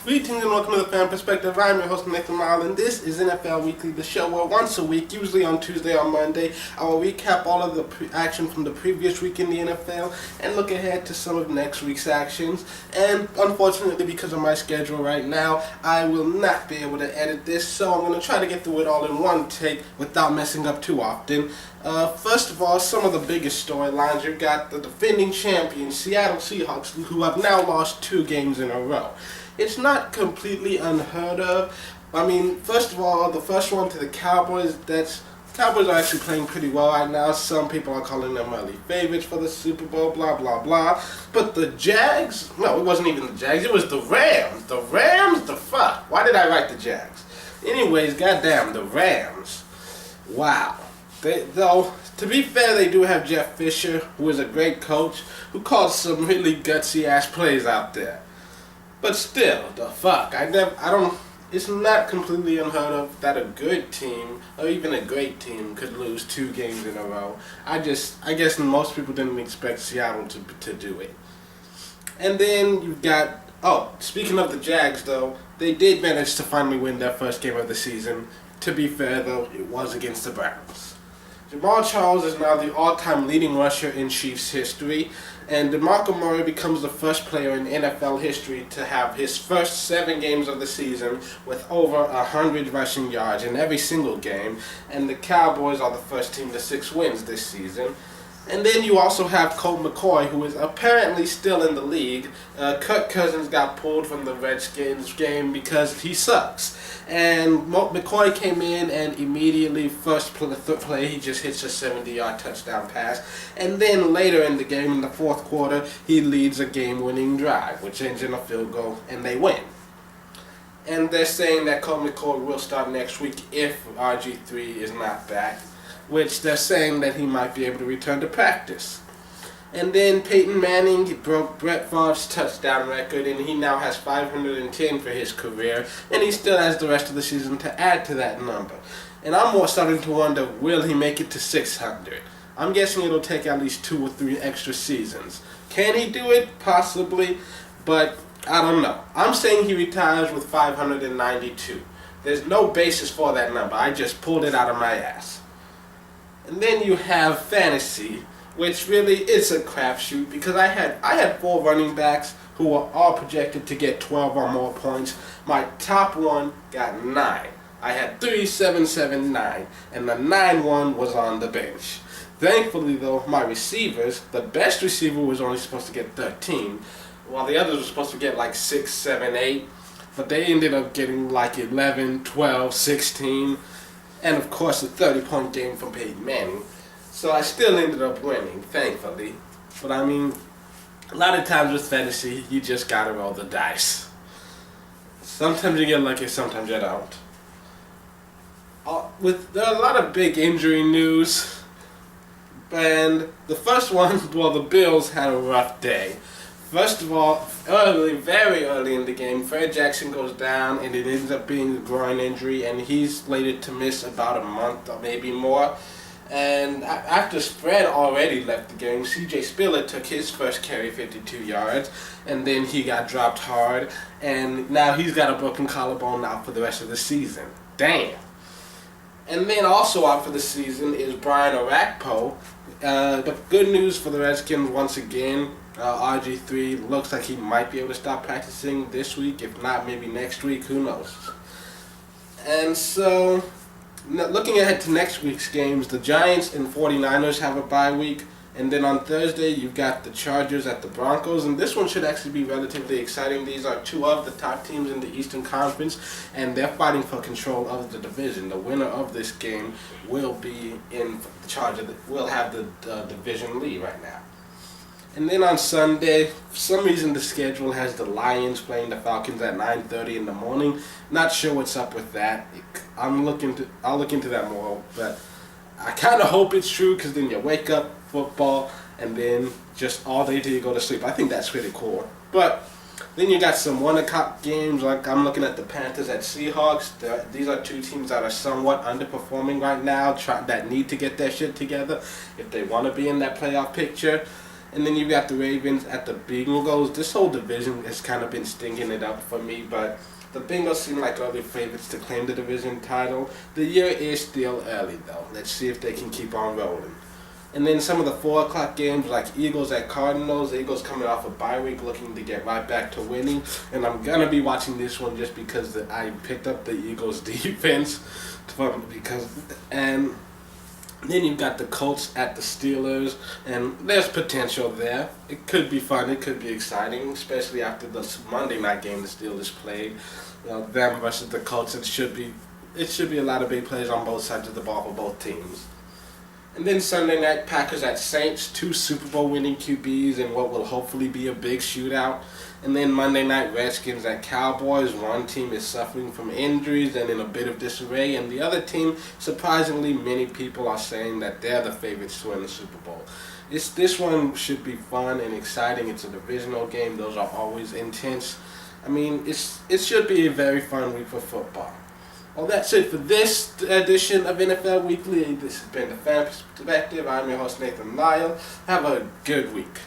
Greetings and welcome to the Fan Perspective. I'm your host, Nathan Mile, and this is NFL Weekly, the show where once a week, usually on Tuesday or Monday, I will recap all of the action from the previous week in the NFL and look ahead to some of next week's actions. And unfortunately, because of my schedule right now, I will not be able to edit this, so I'm going to try to get through it all in one take without messing up too often. First of all, some of the biggest storylines. You've got the defending champion, Seattle Seahawks, who have now lost 2 games in a row. It's not completely unheard of. I mean, first of all, the first one to the Cowboys, Cowboys are actually playing pretty well right now. Some people are calling them early favorites for the Super Bowl, blah, blah, blah. But the Jags, no, it wasn't even the Jags, it was the Rams. The Rams, the fuck? Why did I write the Jags? Anyways, goddamn, the Rams. Wow. Though, to be fair, they do have Jeff Fisher, who is a great coach, who calls some really gutsy-ass plays out there. But still, the fuck, it's not completely unheard of that a good team, or even a great team, could lose 2 games in a row. I guess most people didn't expect Seattle to do it. And then you've got, speaking of the Jags though, they did manage to finally win their first game of the season. To be fair though, it was against the Browns. Jamaal Charles is now the all-time leading rusher in Chiefs history, and Demarco Murray becomes the first player in NFL history to have his first 7 games of the season with over 100 rushing yards in every single game, and the Cowboys are the first team to 6 wins this season. And then you also have Colt McCoy, who is apparently still in the league. Kirk Cousins got pulled from the Redskins game because he sucks. And McCoy came in and immediately, first play, he just hits a 70-yard touchdown pass. And then later in the game, in the fourth quarter, he leads a game-winning drive, which ends in a field goal, and they win. And they're saying that Colt McCoy will start next week if RG3 is not back, which they're saying that he might be able to return to practice. And then Peyton Manning, he broke Brett Favre's touchdown record, and he now has 510 for his career, and he still has the rest of the season to add to that number. And I'm more starting to wonder, will he make it to 600? I'm guessing it'll take at least 2 or 3 extra seasons. Can he do it? Possibly, but I don't know. I'm saying he retires with 592. There's no basis for that number. I just pulled it out of my ass. And then you have fantasy, which really is a crapshoot because I had 4 running backs who were all projected to get 12 or more points. My top one got 9. I had 3, 7, 7, 9, and the 9 one was on the bench. Thankfully, though, my receivers, the best receiver was only supposed to get 13, while the others were supposed to get like 6, 7, 8, but they ended up getting like 11, 12, 16. And of course, a 30-point game from Peyton Manning. So I still ended up winning, thankfully. But I mean, a lot of times with fantasy, you just gotta roll the dice. Sometimes you get lucky, sometimes you don't. There are a lot of big injury news. And the first one, well, the Bills had a rough day. First of all, very early in the game, Fred Jackson goes down, and it ends up being a groin injury, and he's slated to miss about a month or maybe more. And after Fred already left the game, C.J. Spiller took his first carry, 52 yards, and then he got dropped hard, and now he's got a broken collarbone out for the rest of the season. Damn. And then also out for the season is Brian Orakpo. The good news for the Redskins once again, RG3 looks like he might be able to start practicing this week, if not maybe next week, who knows. And so, looking ahead to next week's games, the Giants and 49ers have a bye week, and then on Thursday you've got the Chargers at the Broncos, and this one should actually be relatively exciting. These are 2 of the top teams in the Eastern Conference, and they're fighting for control of the division. The winner of this game will be in the Chargers, will have the division lead right now. And then on Sunday, for some reason the schedule has the Lions playing the Falcons at 9:30 in the morning. Not sure what's up with that. I'll look into that more, but I kind of hope it's true because then you wake up, football, and then just all day till you go to sleep. I think that's pretty cool. But then you got some 1 o'clock games, like I'm looking at the Panthers at Seahawks. These are 2 teams that are somewhat underperforming right now, that need to get their shit together if they want to be in that playoff picture. And then you got the Ravens at the Bengals. This whole division has kind of been stinking it up for me, but the Bengals seem like early favorites to claim the division title. The year is still early, though. Let's see if they can keep on rolling. And then some of the 4 o'clock games, like Eagles at Cardinals. The Eagles coming off a bye week, looking to get right back to winning. And I'm going to be watching this one just because I picked up the Eagles defense. And then you've got the Colts at the Steelers, and there's potential there. It could be fun. It could be exciting, especially after the Monday night game the Steelers played. Them versus the Colts. It should be a lot of big plays on both sides of the ball for both teams. And then Sunday night, Packers at Saints, 2 Super Bowl winning QBs in what will hopefully be a big shootout. And then Monday night, Redskins at Cowboys. One team is suffering from injuries and in a bit of disarray, and the other team, surprisingly, many people are saying that they're the favorites to win the Super Bowl. This one should be fun and exciting. It's a divisional game. Those are always intense. I mean, it should be a very fun week for football. Well, that's it for this edition of NFL Weekly. This has been the Fan Perspective. I'm your host, Nathan Lyle. Have a good week.